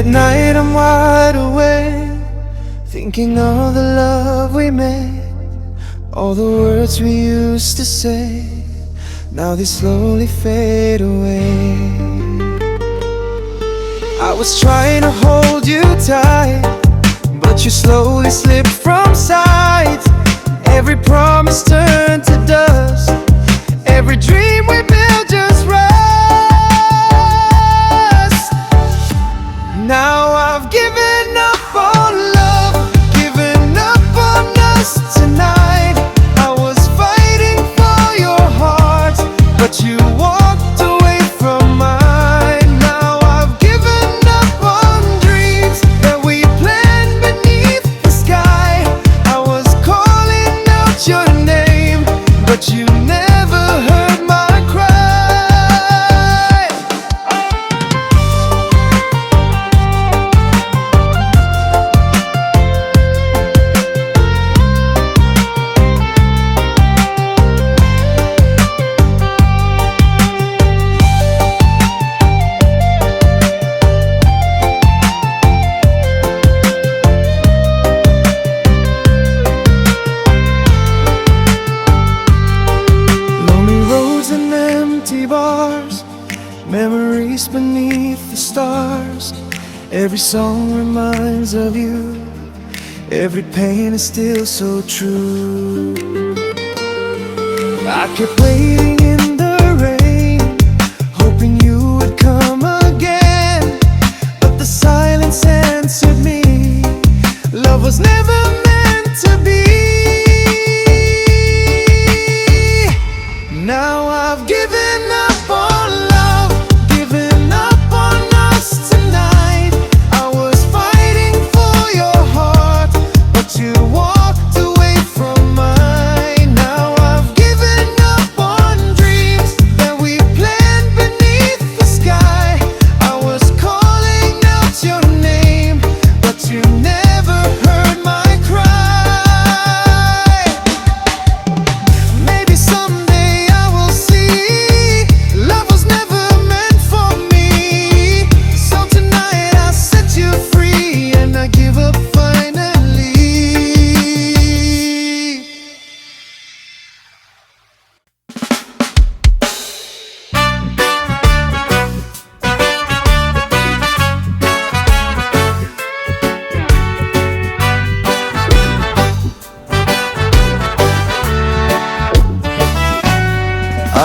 at night I'm wide awake, thinking of the love we made, all the words we used to say, now they slowly fade away. I was trying to hold you tight, but you slowly slipped from sight. Every promise turned to dust, every dream we built just rust. Now I've given up on love, given up on us tonight. I was fighting for your heart, but you walked away from mine. Now I've given up on dreams that we planned beneath the sky. I was calling out your name, but you never heard my cry. Bars, memories beneath the stars. Every song reminds of you, every pain is still so true. I kept waiting in the rain, hoping you would come again, but the silence answered me. Love was never meant to be. Now I've given up on love, given up on us tonight. I was fighting for your heart, but you walked away from mine. Now I've given up on dreams that we planned beneath the sky. I was calling out your name, but you never heard my cry. Maybe someday I will see love was never meant for me. So tonight I set you free and I give up finally.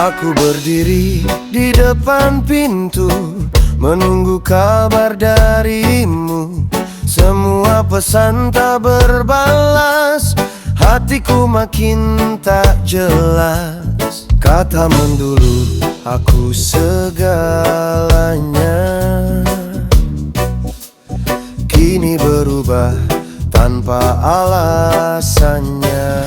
Aku berdiri di depan pintu, menunggu kabar darimu. Semua pesan tak berbalas, hatiku makin tak jelas. Katamu dulu aku segalanya, kini berubah tanpa alasannya.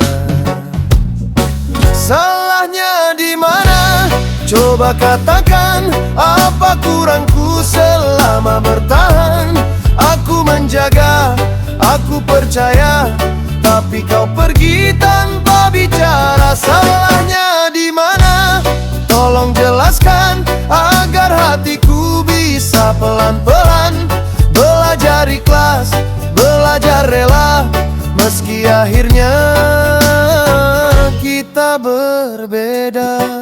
Salahnya di mana? Coba katakan, apa kurangku selama bertahan? Aku menjaga, aku percaya, tapi kau pergi tanpa bicara. Salahnya di mana? Tolong jelaskan agar hatiku bisa pelan-pelan belajar ikhlas, belajar rela, meski akhirnya kita berbeda.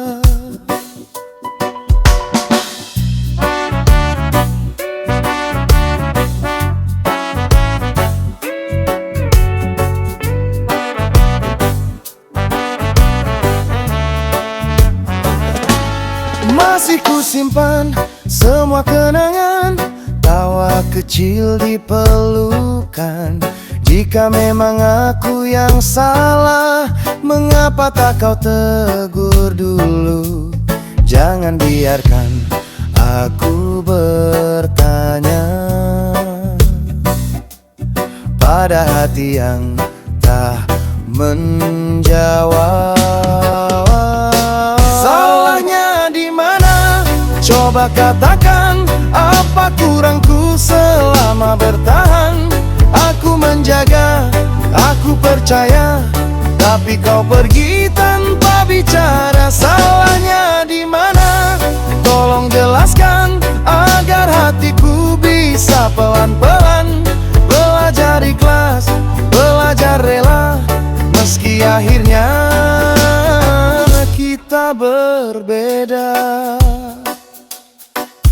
Masih ku simpan semua kenangan, tawa kecil di pelukan. Jika memang aku yang salah, mengapa tak kau tegur dulu? Jangan biarkan aku bertanya pada hati yang tak menjawab. Salahnya di mana? Coba katakan, apa kurangku selama bertahan? Aku menjaga, aku percaya, tapi kau pergi tanpa bicara. Salahnya di mana? Tolong jelaskan agar hatiku bisa Kita pelan-pelan belajar ikhlas, belajar rela, meski akhirnya kita berbeda.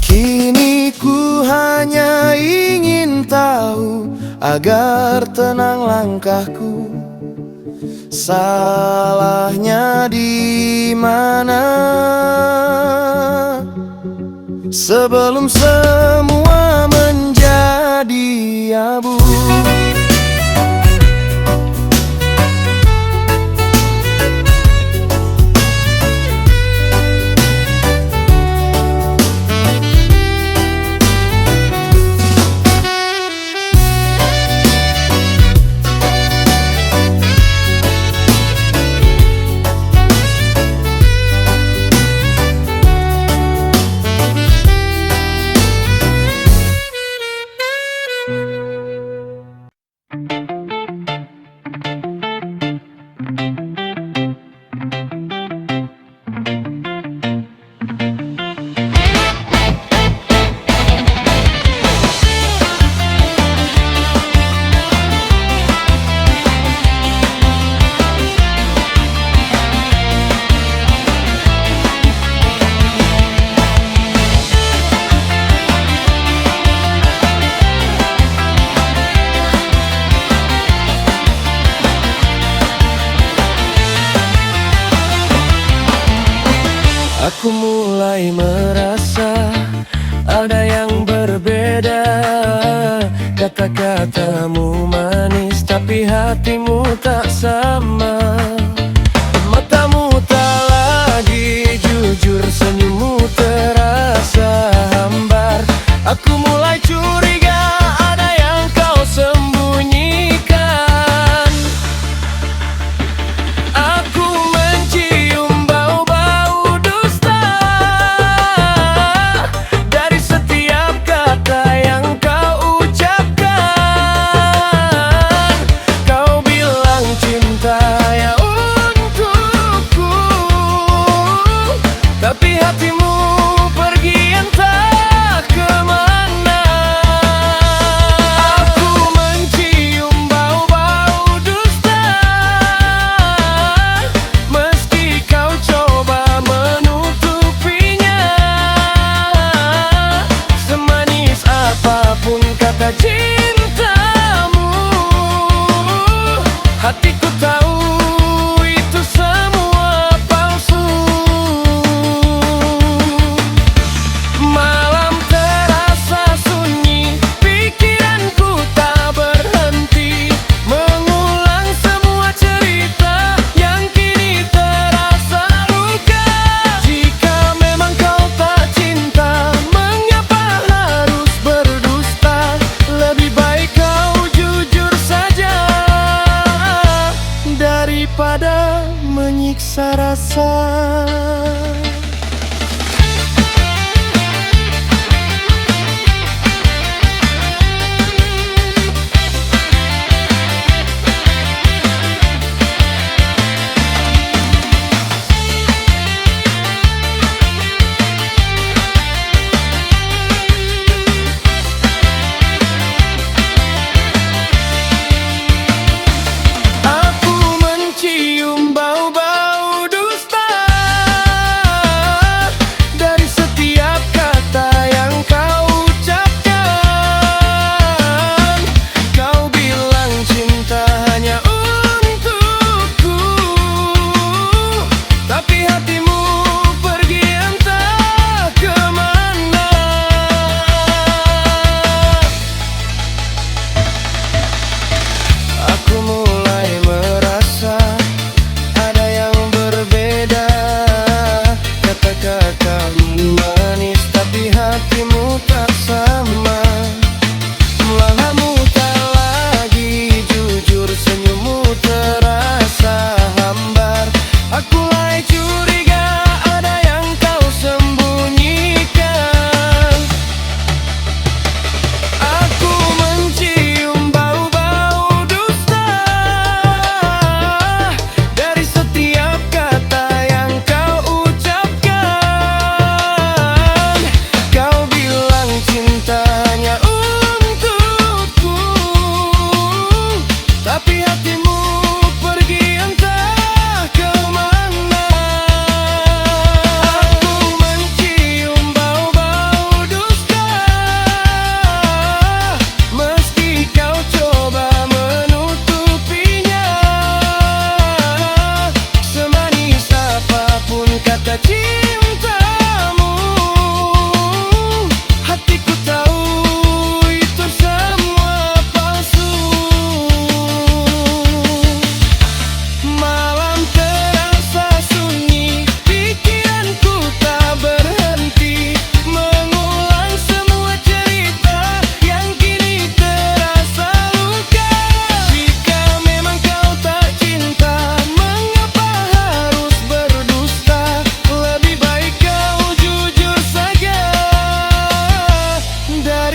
Kini ku hanya ingin tahu agar tenang langkahku. Salahnya di mana? Sebelum semua menjadi abu. Aku mulai merasa ada yang berbeda. Kata-katamu manis tapi hatimu tak sama. Matamu tak lagi jujur, senyummu terasa hambar. Aku mulai curiga ada yang kau sembunyikan. Aku mencium bau-bau dusta dari setiap kata yang kau ucapkan. Kau bilang cinta ya untukku, tapi hatimu pergi entah kemana. Aku mencium bau-bau dusta, meski kau coba menutupinya. Semanis apapun kata cintamu, hatiku tahu itu semua palsu. Malam terasa sunyi, pikiranku tak berhenti mengulang semua cerita yang kini terasa luka. Jika memang kau tak cinta, mengapa harus berdusta?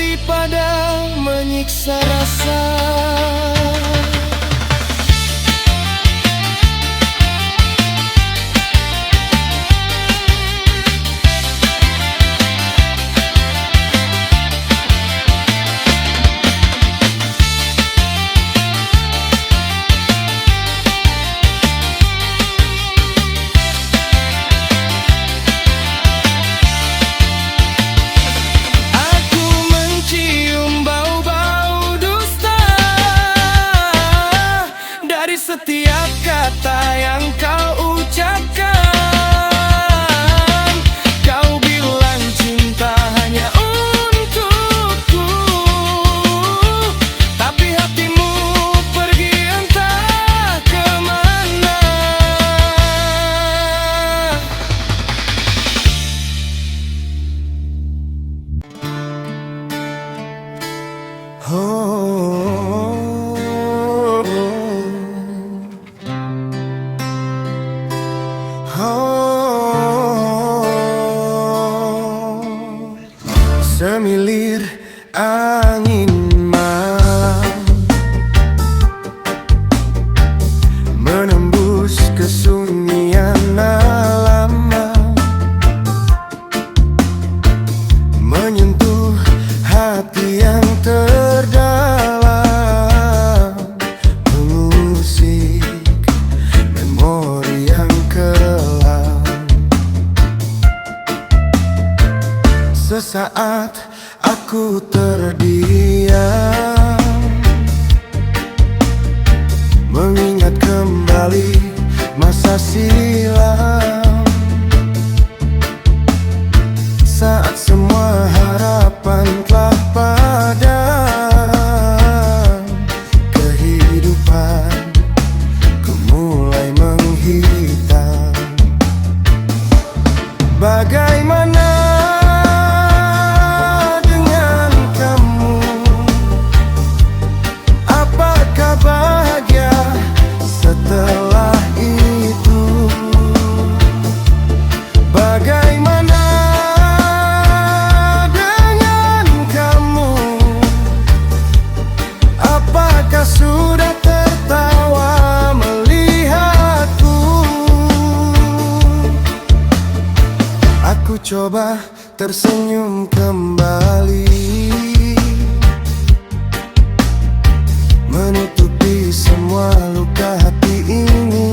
daripada menyiksa rasa. Setiap kata yang kau ucapkan, kau bilang cinta hanya untukku, tapi hatimu pergi entah kemana. Semilir angin malam menembus kesunyian alam, menyentuh hati yang terdalam, mengusik memori yang kelam. Sesaat aku terdiam, mengingat kembali masa silam, saat semua harapan telah padam, kehidupan ku mulai menghitam. Bagaimana setelah itu? Bagaimana dengan kamu? Apakah sudah tertawa melihatku? Aku coba tersenyum kembali, menutupi semua luka hati ini,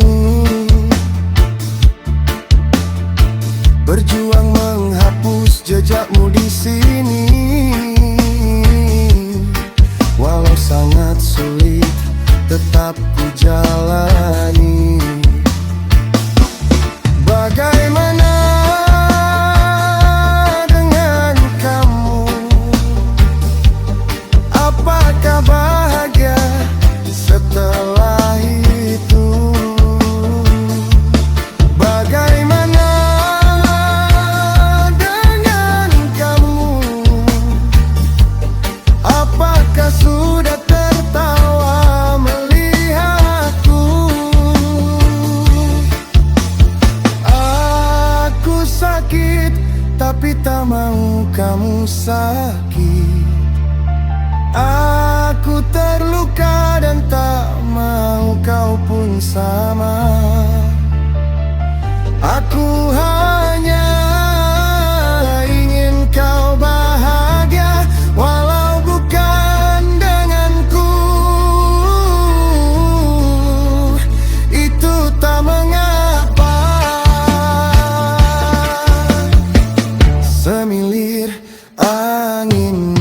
berjuang menghapus jejakmu di sini. Walau sangat sulit, tetap ku jalani. Bagaimana dengan kamu? Apakah bahagia setelah itu? Bagaimana dengan kamu? Apakah sudah tertawa melihatku? Aku sakit, tapi tak mau kamu sakit. Aku terluka dan tak mau kau pun sama. Aku hanya ingin kau bahagia, walau bukan denganku. Itu tak mengapa. Semilir angin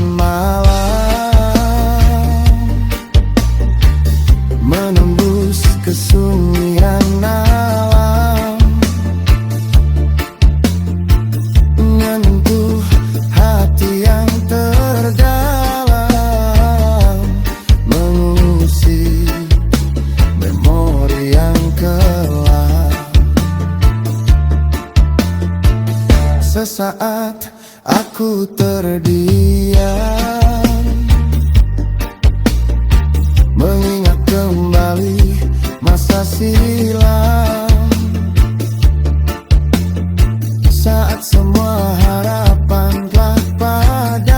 menembus kesunyian alam, menyentuh hati yang terdalam, mengusik memori yang kelam. Sesaat aku terdiam, mengingat kembali masa silam, saat semua harapan telah padam,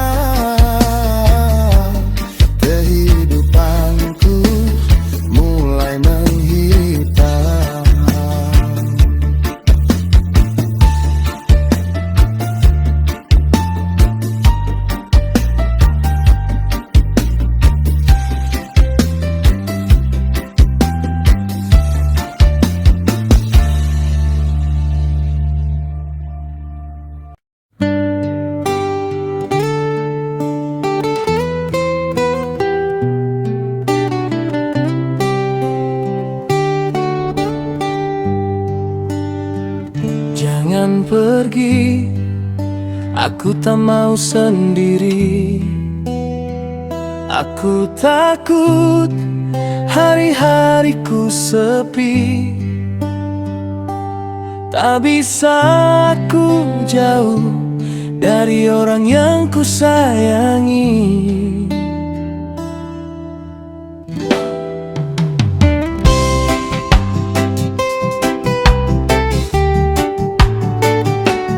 pergi, aku tak mau sendiri. Aku takut hari-hariku sepi. Tak bisa aku jauh dari orang yang ku sayangi.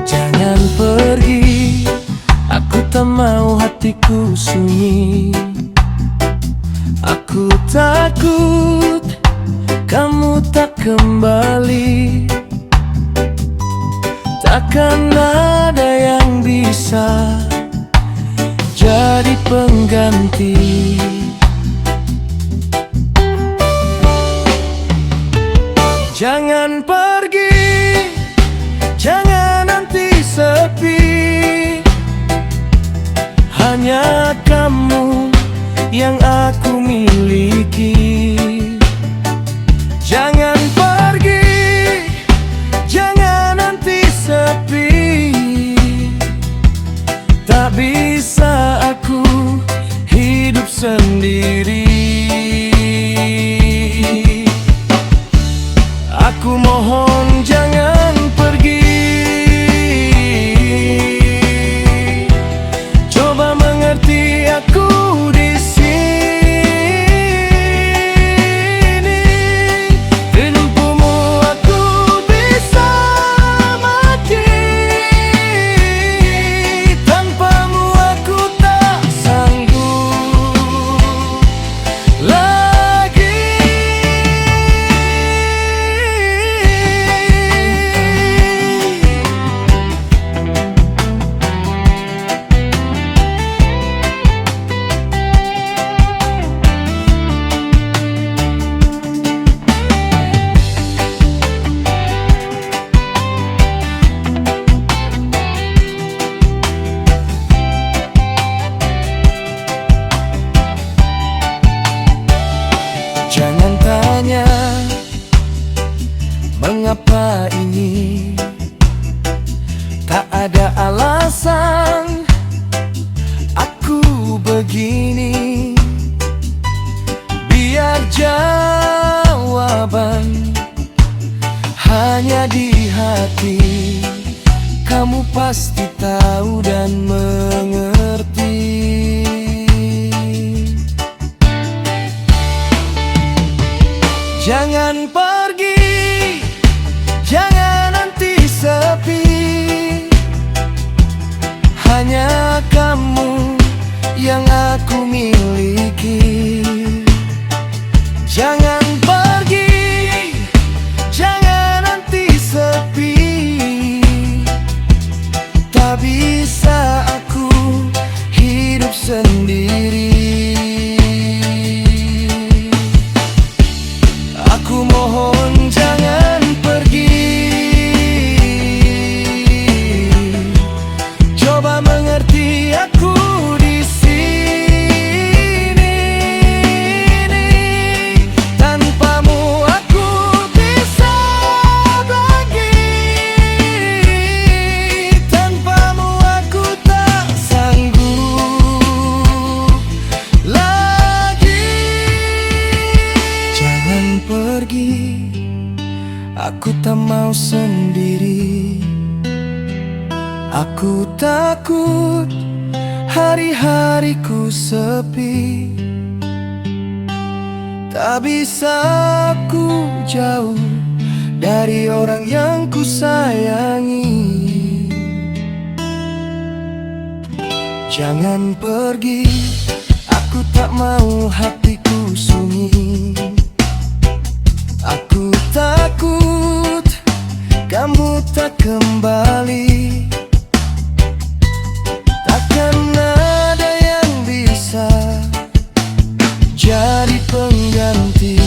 Jangan pergi, aku tak mau hatiku sunyi. Aku takut kamu tak kembali. Takkan ada yang bisa jadi pengganti. Jangan pergi, jangan nanti sepi. Hanya kamu yang aku miliki. Jangan pergi, jangan nanti sepi. Tak bisa aku hidup sendiri. Aku mohon jangan pergi. Coba mengerti aku di sini. Tanpamu aku bisa mati. Tanpamu aku tak sanggup lagi. Jangan tanya mengapa ini. Tak ada alasan aku begini. Biar jawaban hanya di hati. Kamu pasti tahu dan mengerti. Jangan pergi, jangan nanti sepi. Hanya kamu yang aku miliki. Jangan pergi, jangan nanti sepi. Tak bisa aku hidup sendiri. Aku mohon jangan pergi. Coba mengerti aku di sini. Tanpamu aku bisa lagi. Tanpamu aku tak sanggup lagi. Jangan pergi, aku tak mau sendiri. Aku takut hari-hariku sepi. Tak bisa aku jauh dari orang yang ku sayangi. Jangan pergi, aku tak mau hatiku sunyi. Aku takut kamu tak kembali. Takkan ada yang bisa jadi pengganti.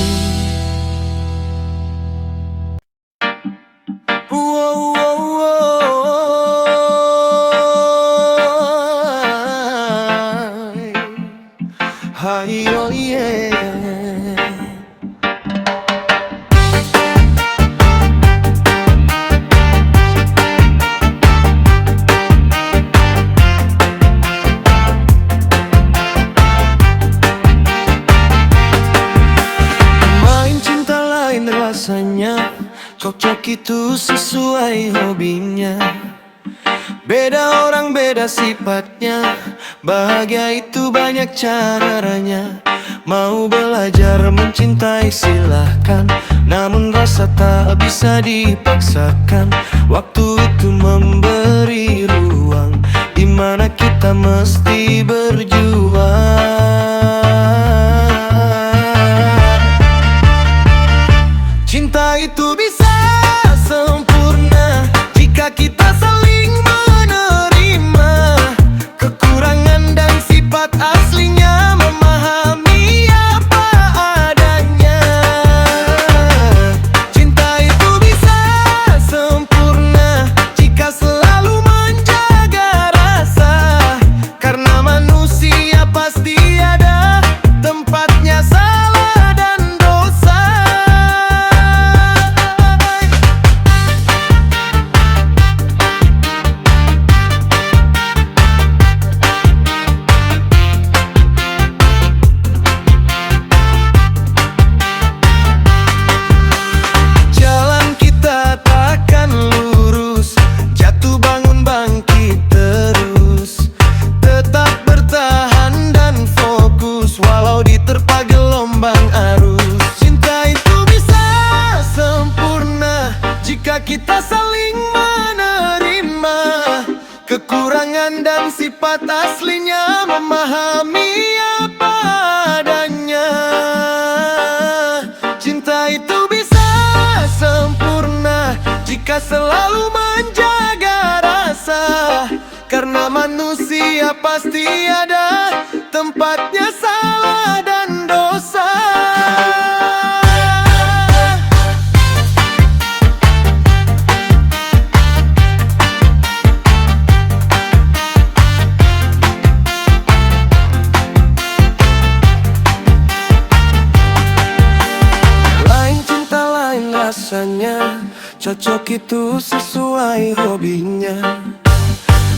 Wow, wow, wow. Hai, oh yeah. Cocok itu sesuai hobinya. Beda orang beda sifatnya. Bahagia itu banyak caranya. Mau belajar mencintai silahkan, namun rasa tak bisa dipaksakan. Waktu itu memberi ruang, dimana kita mesti berjuang. Cinta itu bisa sempurna jika kita saling menerima kekurangan dan sifat aslinya, memahami apa adanya. Cinta itu bisa sempurna jika selalu menjaga rasa, karena manusia pasti ada tempatnya salah dan dosa. Jalan kita takkan lurus, jatuh bangun bangkit terus. Tetap bertahan dan fokus, walau diterpa gelombang arus. Cinta itu bisa sempurna jika kita saling menerima kekurangan dan sifat aslinya, memahami apa adanya. Cinta itu bisa sempurna jika selalu menjaga rasa, karena manusia pasti ada tempatnya salah dan dosa. Lain cinta lain rasanya, cocok itu sesuai hobinya.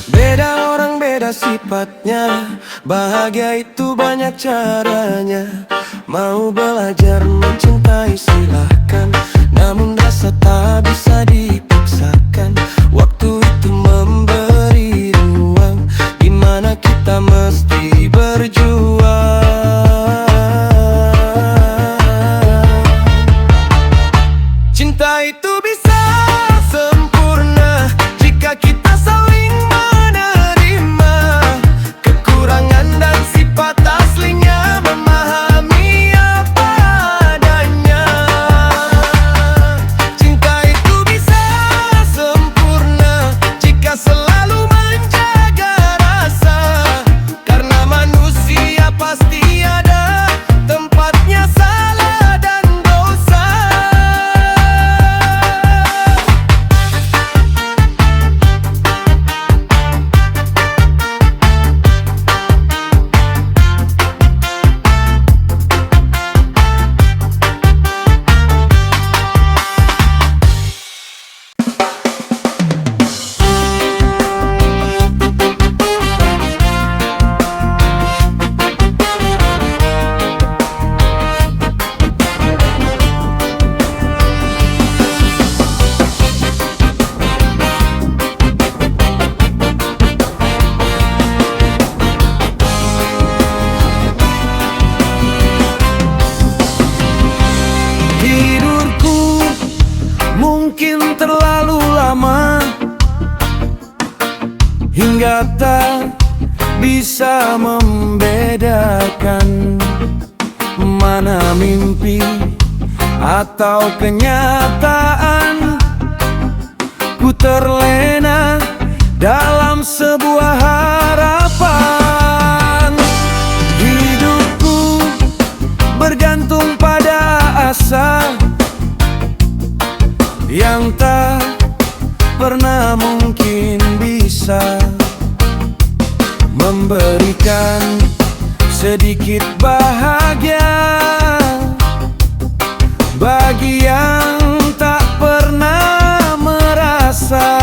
Beda orang beda sifatnya, bahagia itu banyak caranya. Mau belajar mencintai silahkan, namun rasa tak bisa dipaksakan. Waktu itu memberi ruang, dimana kita mesti berjuang. Cinta itu bisa sempurna jika kita saling menerima kekurangan dan sifat aslinya, memahami apa adanya. Cinta itu bisa sempurna jika selalu menjaga rasa, karena manusia pasti ada tempatnya salah dan dosa. Tidurku mungkin terlalu lama, hingga tak bisa membedakan mana mimpi atau kenyataan. Ku terlena dalam sebuah harapan. Hidupku bergantung pada asa yang tak pernah mungkin bisa memberikan sedikit bahagia bagi yang tak pernah merasa.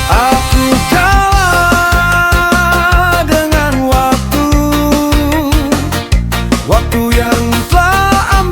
Aku kalah dengan waktu yang telah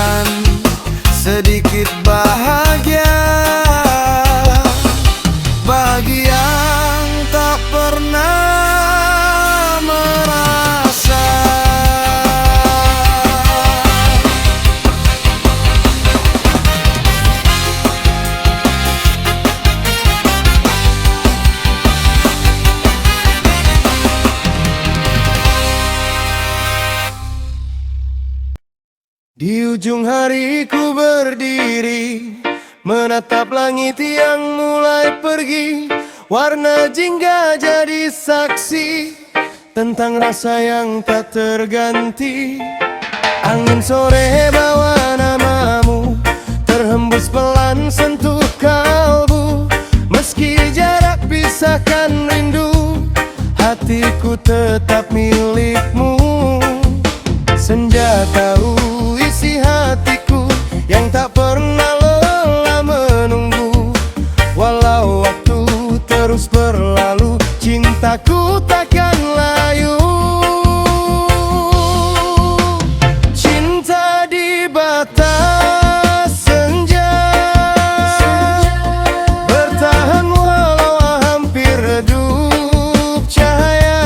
merasakan sedikit bahagia bagi yang tak pernah merasa. Di ujung hari ku berdiri, menatap langit yang mulai pergi. Warna jingga jadi saksi tentang rasa yang tak terganti. Angin sore bawa namamu, terhembus pelan sentuh kalbu. Meski jarak pisahkan rindu, hatiku tetap milikmu. Senja tahu isi hatiku yang tak pernah lelah menunggu. Walau waktu terus berlalu, cintaku takkan layu. Cinta di batas senja, bertahan walau hampir redup cahaya.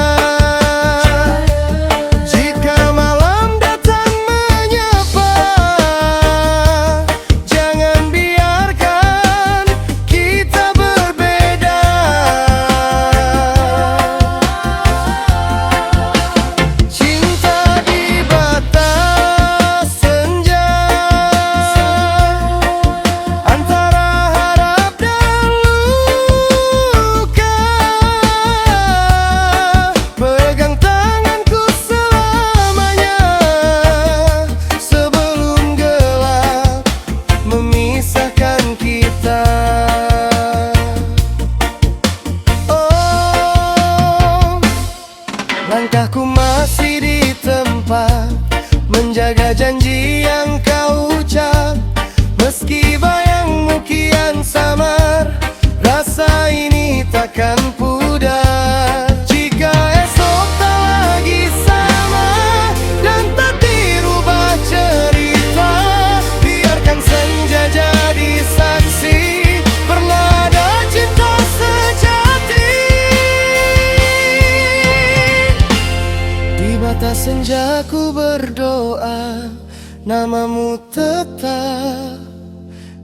Jika malam datang menyapa, jangan biarkan kita berbeda. Cinta di batas senja, antara harap dan luka. Pegang tanganku selamanya, sebelum gelap memisahkan kita. Oh, langkahku masih di tempat, menjaga janji yang kau ucap. Meski bayangmu kian samar, rasa ini takkan pudar. Jika esok tak lagi sama dan tak dirubah cerita, biarkan senja jadi saksi. Pernah ada cinta sejati. Di batas senja ku berdoa, namamu tetap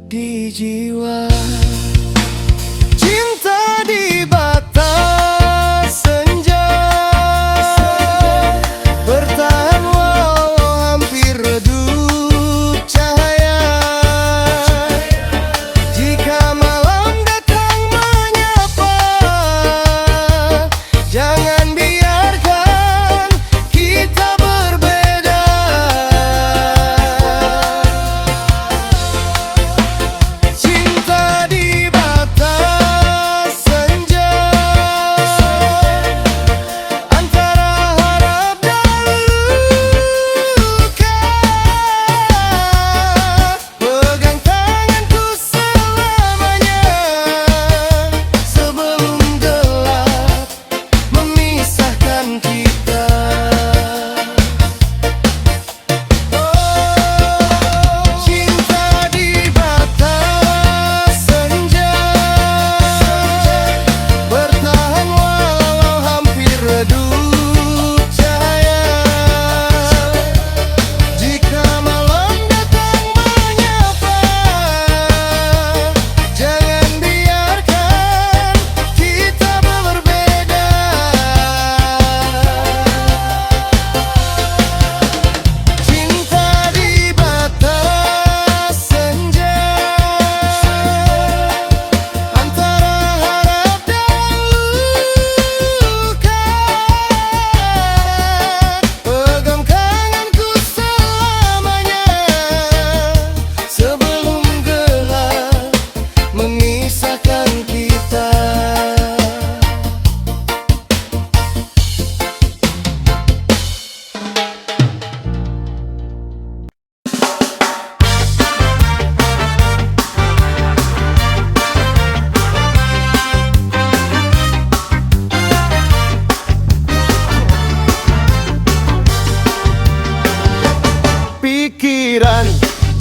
di jiwa. Cinta di batas senja, bertahan walau hampir redup cahaya. Jika malam datang menyapa, jangan biarkan kita berbeda. Cinta di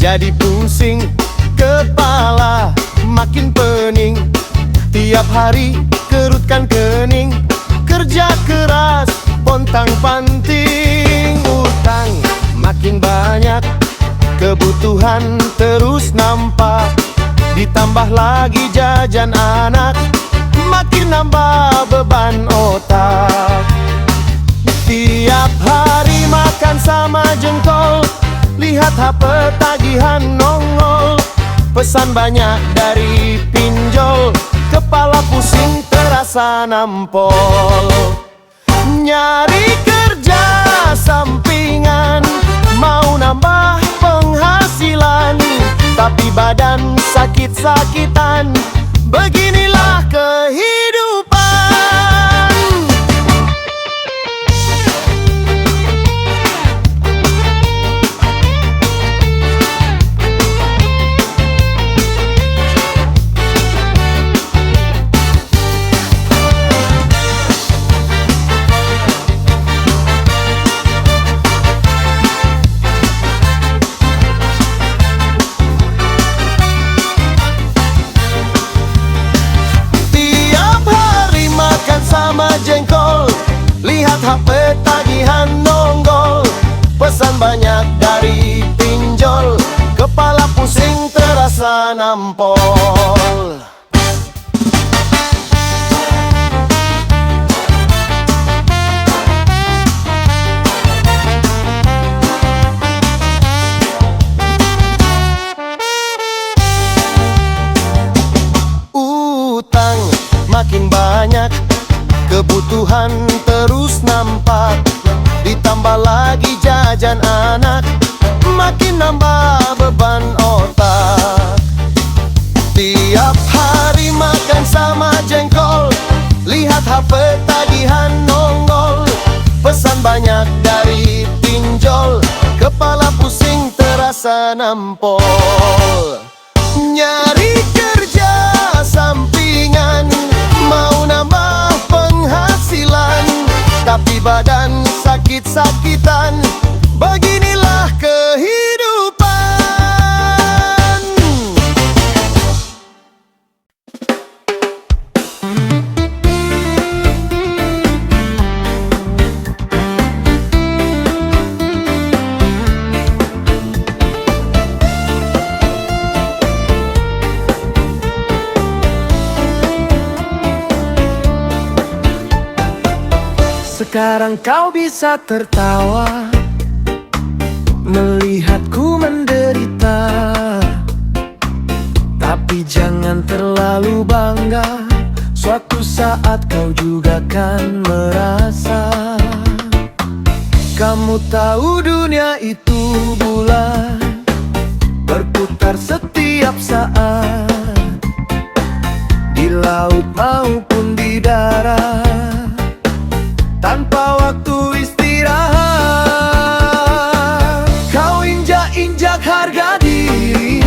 jadi pusing kepala, makin pening. Tiap hari kerutkan kening, kerja keras pontang-panting. Utang makin banyak, kebutuhan terus nampak. Ditambah lagi jajan anak, makin nambah beban otak. Tiap hari makan sama jengkol, lihat HP tagihan nongol. Pesan banyak dari pinjol, kepala pusing terasa nampol. Nyari kerja sampingan, mau nambah penghasilan, tapi badan sakit-sakitan. Beginilah kehidupan. Sama jengkol, lihat HP tagihan nongol. Pesan banyak dari pinjol, kepala pusing terasa nampol. Utang makin banyak, kebutuhan terus nampak. Ditambah lagi jajan anak, makin nambah beban otak. Tiap hari makan sama jengkol, lihat HP tagihan nongol. Pesan banyak dari pinjol, kepala pusing terasa nampol. Nyari kerja sampingan, mau nambah penghasilan, tapi badan sakit-sakitan. Beginilah kehidupan. Sekarang kau bisa tertawa melihatku menderita, tapi jangan terlalu bangga, suatu saat kau juga kan merasa. Kamu tahu dunia itu bulan, berputar setiap saat, di laut maupun di darat, tanpa waktu istirahat. Kau injak-injak harga diri,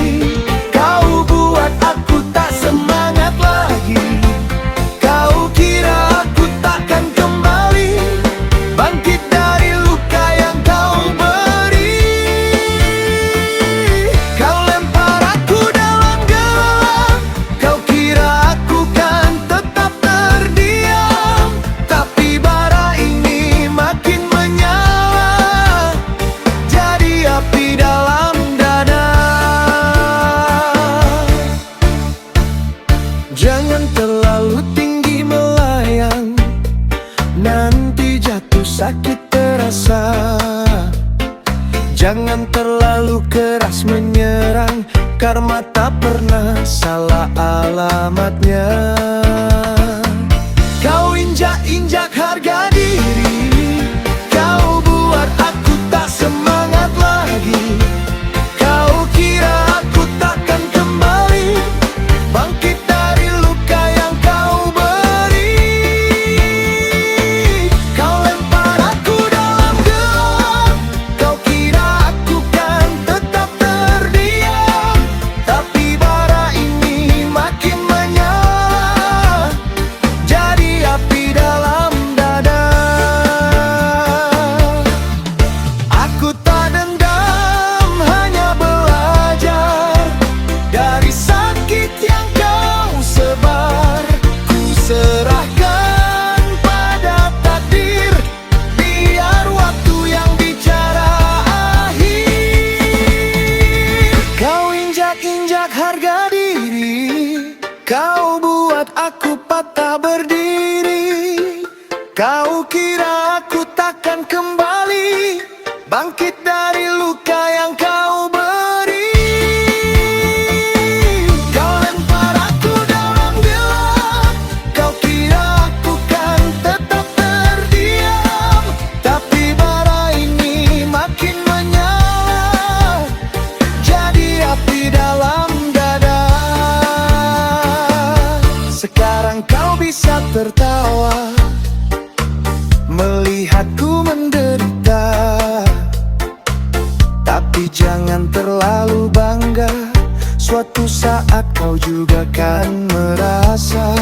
kau buat aku tak semangat lagi. Kau kira aku takkan kembali bangkit dari luka yang kau beri. Kau lempar aku dalam gelap, kau kira aku kan tetap terdiam, tapi bara ini makin menyala, jadi api dalam dada. Jangan terlalu tinggi melayang, nanti jatuh sakit terasa. Jangan terlalu keras menyerang, karma tak pernah salah alamatnya. Kau injak-injak harga diri, kau buat aku tak semangat lagi. Kau kira aku takkan kembali bangkit dari luka yang kau beri. Kau lempar aku dalam gelap, kau kira aku kan tetap terdiam, tapi bara ini makin menyala, jadi api dalam dada. banyak harga diri, kau buat aku patah berdiri. Kau kira aku takkan kembali bangkit dari luka yang kau beri. Kau lempar aku dalam gelap, kau kira aku kan tetap terdiam. Tapi bara ini makin menyala, jadi api dalam dada. Sekarang kau bisa tertawa melihatku menderita, tapi jangan terlalu bangga, suatu saat kau juga kan merasa.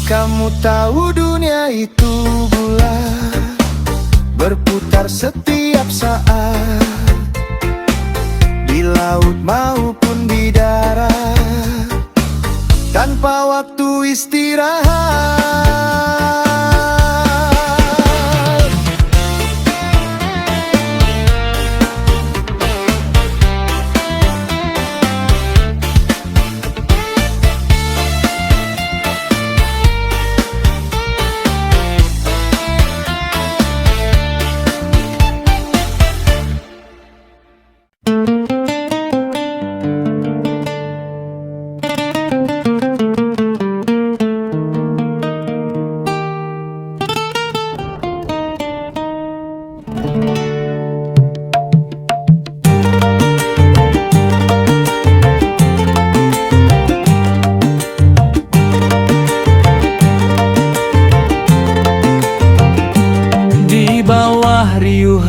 Kamu tahu dunia itu bulat, berputar setiap saat, di laut maupun di darat, tanpa waktu istirahat.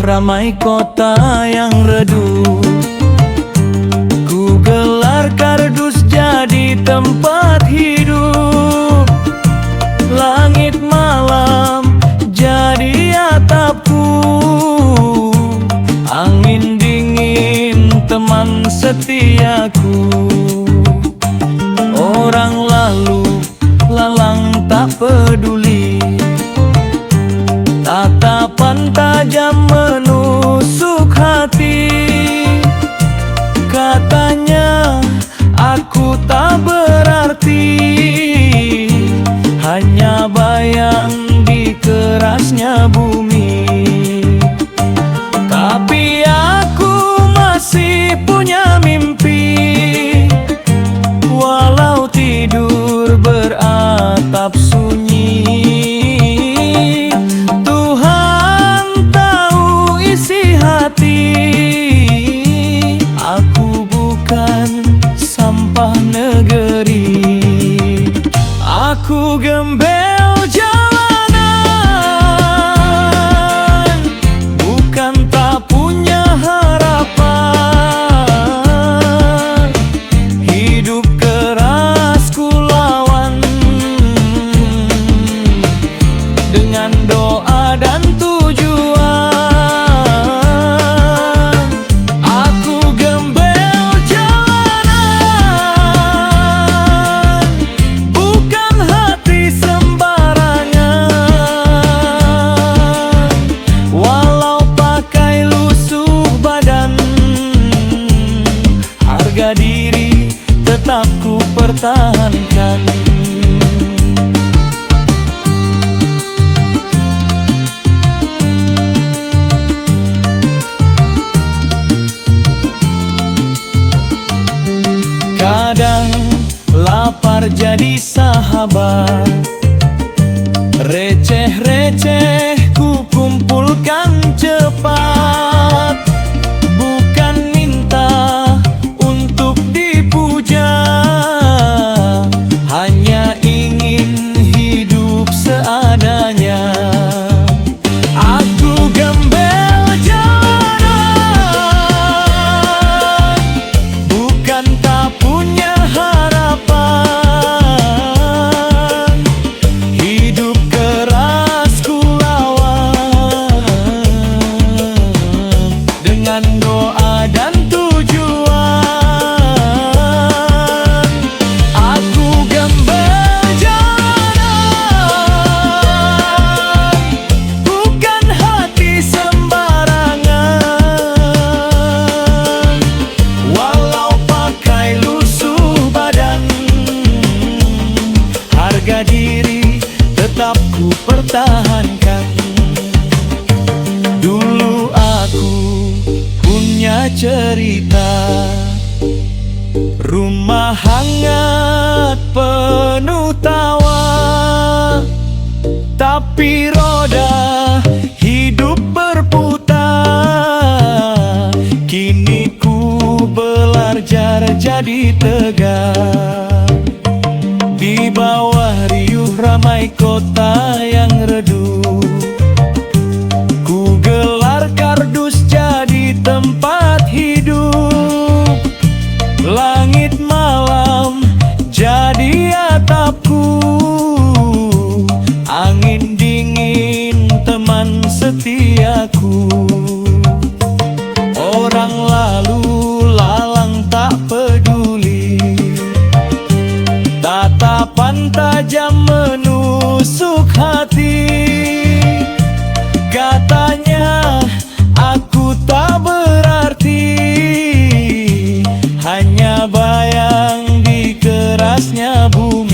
Ramai kota yang redup, ku gelar kardus jadi tempat hidup. Langit malam jadi atapku, angin dingin teman setiaku. Orang lalu lalang tak peduli, tatapan tajam menusuk hati. Katanya aku tak berarti, hanya bayang di kerasnya bumi. Tapi aku masih punya mimpi, walau tidur beratap sunyi. Aku bukan sampah negeri, aku gembel jalanan, bukan tak punya harapan. Hidup keras ku lawan, dengan doa dan tujuan. Harga diri tetap ku pertahankan. Kadang lapar jadi sahabat, receh-receh ku kumpulkan cepat. Bukan minta untuk dipuja, hanya ingin hidup seadanya. Aku gembel jalanan, bukan tak punya harapan. Hidup keras ku lawan, hangat penuh tawa, tapi roda hidup berputar. Kini ku belajar jadi tegar di bawah riuh ramai kota yang redup. Ku gelar kardus jadi tempat hidup. Langit malam jadi atapku. Angin dingin teman setiaku. Orang lalu lalang tak peduli. Tatapan tajam menusuk hati. Katanya aku tak berarti, hanya bayang di kerasnya bumi.